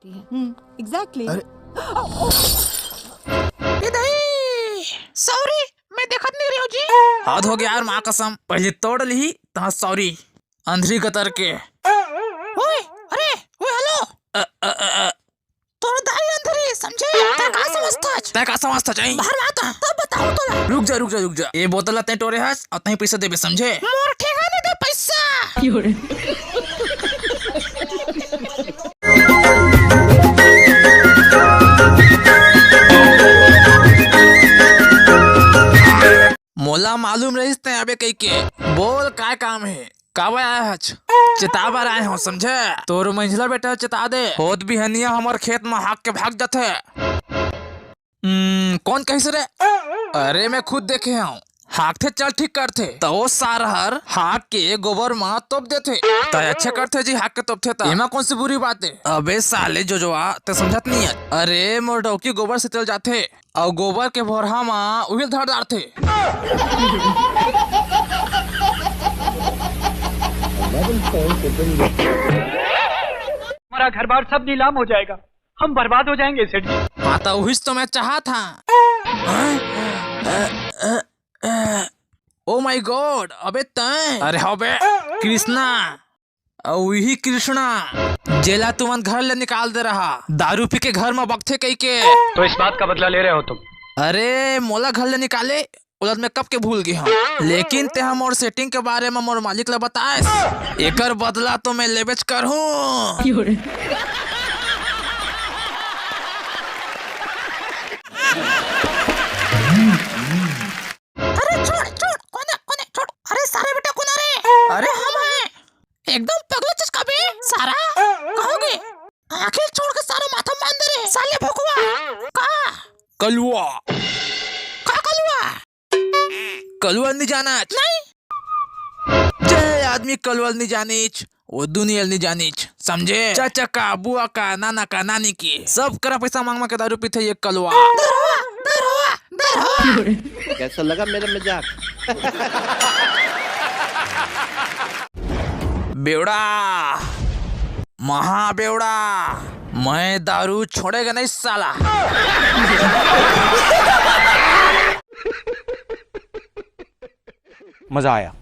Exactly. Sorry, मैं देखत नहीं रही हूँ जी। हाथ हो गया यार, माँ कसम पहले तोड़ ली तहाँ सॉरी अंधरी कतर के। ओए, अरे, ओए हेलो। तोड़ दाई अंधेरी समझे? तै का समझता चाहिए? बाहर आता तब बताओ तो। रुक जा ये बोतल तै टोरे हस और तहीं पैसा देबे समझे? मोर ठेकाने दे पैसा। मोला मालूम रहीस तै अबे कई के बोल काय काम है? कावा आया हच चितावर आए हो समझे? तोर मंझला बेटा चिता दे होत भी हनिया हमर खेत में हाक के भाग जाते। कौन कहिस रे? अरे मैं खुद देखे हूँ हाकथे चल ठीक करथे तो वो सारहर हाक के गोबर में तोप देथे तो अच्छे करथे जी हाक के तोपथे तो एमा कौन सी बुरी बात है? अबे साले जोजवा ते समझत नहीं है। अरे मोर डौकी गोबर से चल जाथे और गोबर के भोरहा में उहिल धर डालथे। हमारा घर बार सब नीलाम हो जाएगा, हम बर्बाद हो जाएंगे सेठ जी। हाँ तो वही तो मैं चाहा था। ओ माय गॉड, अबे तय अरे हो बे कृष्णा वही कृष्णा जेला तुमन घर ले निकाल दे रहा दारू पी के घर में बगथे कई के। तो इस बात का बदला ले रहे हो तुम? अरे मोला घर ले निकाले उलट में कब के भूल गई हूँ, लेकिन ते हम और सेटिंग के बारे में मोर मालिक ले बताए एकर बदला तो मैं लेबेच कर हूँ। अरे छोड़ कौन है छोड़। अरे सारे बेटा कौन है? अरे हम हैं एकदम पगला चस्का बे सारा। कहोगे आखिर छोड़ के सारा माथा मान दे रे साले भोकवा का कलुआ का कलुआ नहीं जाना नहीं। जय आदमी कलुआ नहीं जानीच वो दुनिया नहीं जानीच समझे? चाचा का बुआ का नाना का नानी की सब करा पैसा मांग मांग के दारू पीते ये कलुआ। कैसा लगा मेरा मजाक? बेवड़ा महाबेवड़ा मैं दारू छोड़ेगा नहीं साला। मजा आया।